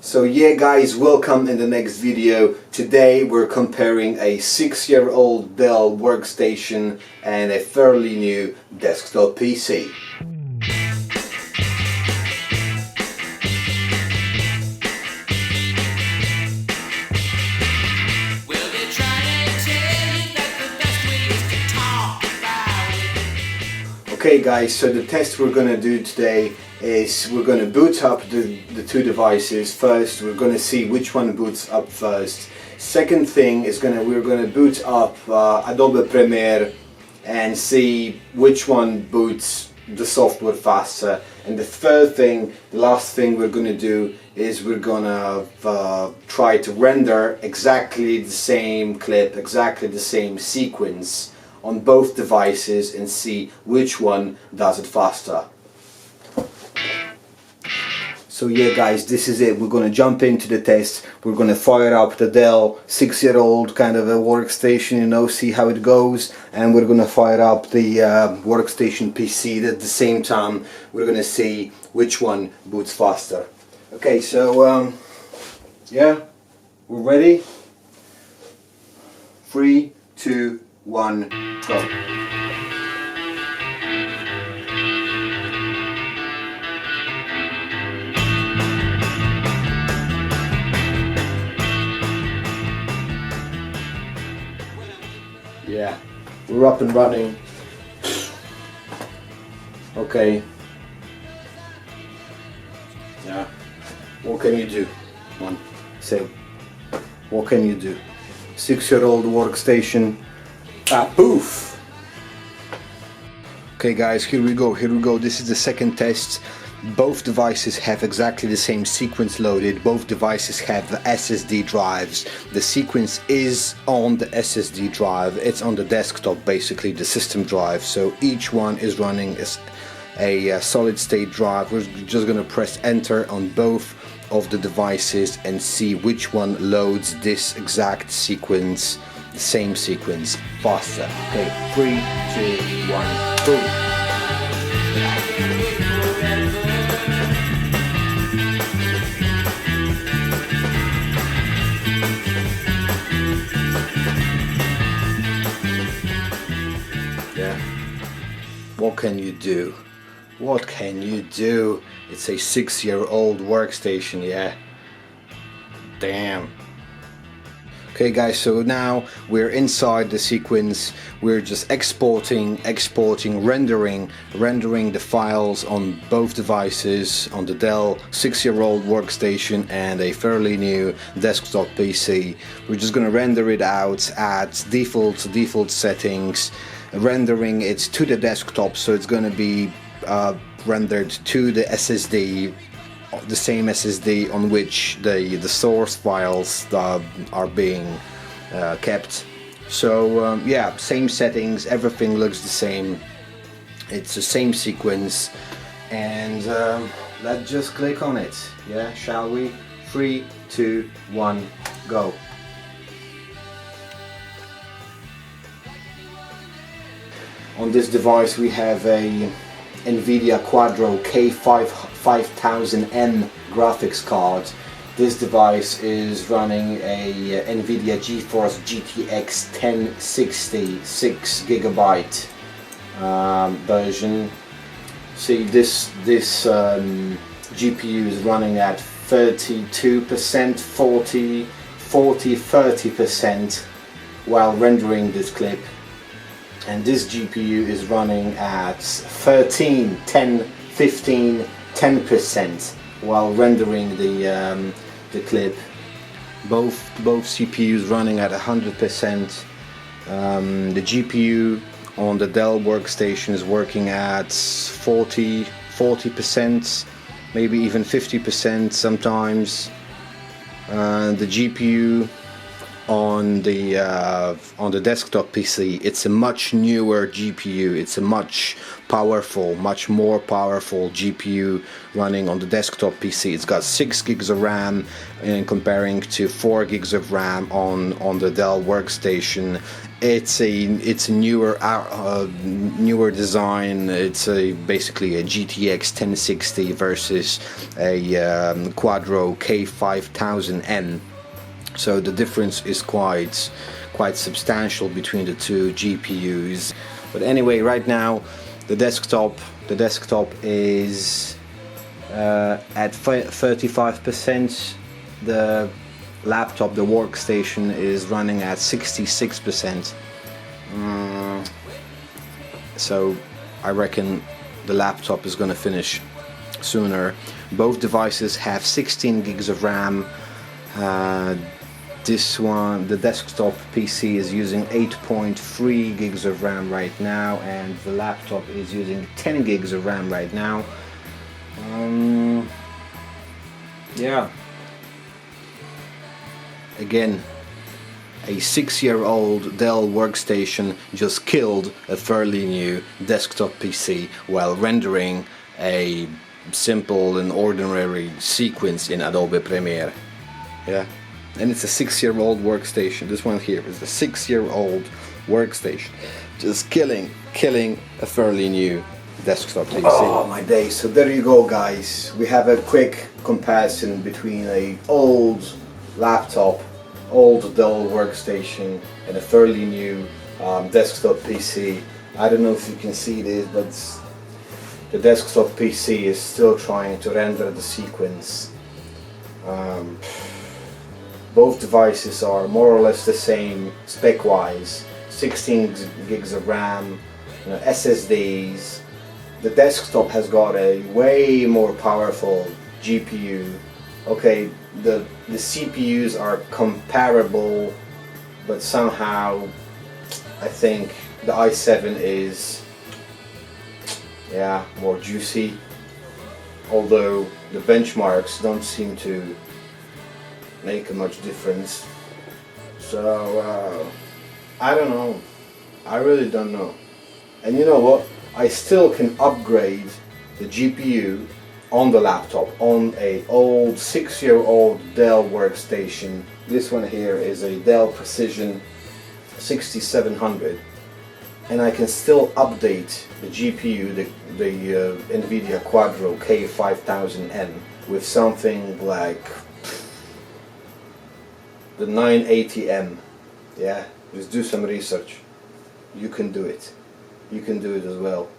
So yeah guys, welcome in the next video. Today we're comparing a 6-year-old Dell workstation and a fairly new desktop PC. Okay guys, so the test we're going to do today is we're going to boot up the two devices. First we're going to see which one boots up first. Second thing is we're going to boot up Adobe Premiere and see which one boots the software faster. And the third thing, the last thing we're going to do is we're going to try to render exactly the same clip, exactly the same sequence on both devices and see which one does it faster. So yeah guys, this is it. We're going to jump into the test. We're going to fire up the Dell 6-year-old kind of a workstation, you know, see how it goes, and we're going to fire up the workstation PC at the same time. We're going to see which one boots faster. Okay, so yeah, we're ready. 3, 2, 1, go. Yeah, we're up and running. Okay. Yeah. What can you do? Come on, say. What can you do? 6-year-old workstation. Poof! Okay guys, here we go. This is the second test. Both devices have exactly the same sequence loaded. Both devices have the SSD drives. The sequence is on the SSD drive. It's on the desktop, basically the system drive. So each one is running a solid state drive. We're just gonna press enter on both of the devices and see which one loads this exact sequence, the same sequence, faster. Okay, 3, 2, 1, boom. Yeah. What can you do? What can you do? It's a 6-year-old workstation, yeah. Damn. Okay guys, so now we're inside the sequence. We're just exporting, rendering the files on both devices, on the Dell 6-year-old workstation and a fairly new desktop PC. We're just gonna render it out at default settings, rendering it to the desktop, so it's gonna be rendered to the SSD, the same SSD on which the source files are being kept. So yeah, same settings, everything looks the same. It's the same sequence, and let's just click on it. Yeah, shall we? 3, 2, 1, go. On this device we have a Nvidia Quadro K5000M graphics card. This device is running a Nvidia GeForce GTX 1060 6GB version. See, this GPU is running at 32%, 30% while rendering this clip. And this GPU is running at 13, 10, 15, 10% while rendering the clip. Both CPUs running at 100%. The GPU on the Dell workstation is working at 40%, maybe even 50% sometimes. The GPU on the desktop PC. It's a much newer GPU. It's a much more powerful GPU running on the desktop PC. It's got 6 gigs of RAM in comparing to 4 gigs of RAM on the Dell Workstation. It's a newer design. It's basically a GTX 1060 versus a Quadro K5000N. So the difference is quite substantial between the two GPUs. But anyway, right now the desktop is at 35%. The laptop, the workstation, is running at 66%. So I reckon the laptop is going to finish sooner. Both devices have 16 gigs of RAM. This one, the desktop PC, is using 8.3 gigs of RAM right now, and the laptop is using 10 gigs of RAM right now. Yeah. Again, a 6-year-old Dell Workstation just killed a fairly new desktop PC while rendering a simple and ordinary sequence in Adobe Premiere. Yeah. And it's a 6-year-old workstation. This one here is a 6-year-old workstation, just killing a fairly new desktop PC. Oh my days! So there you go, guys. We have a quick comparison between a old laptop, old Dell workstation, and a fairly new desktop PC. I don't know if you can see this, but the desktop PC is still trying to render the sequence. Both devices are more or less the same spec-wise. 16 gigs of RAM, SSDs. The desktop has got a way more powerful GPU. Okay, the CPUs are comparable, but somehow I think the i7 is more juicy. Although the benchmarks don't seem to make a much difference. So I don't know. I really don't know. And you know what? I still can upgrade the GPU on the laptop on a old 6-year-old Dell workstation. This one here is a Dell Precision 6700, and I can still update the GPU, the Nvidia Quadro K5000N, with something like the 980M. Yeah, just do some research. You can do it. You can do it as well.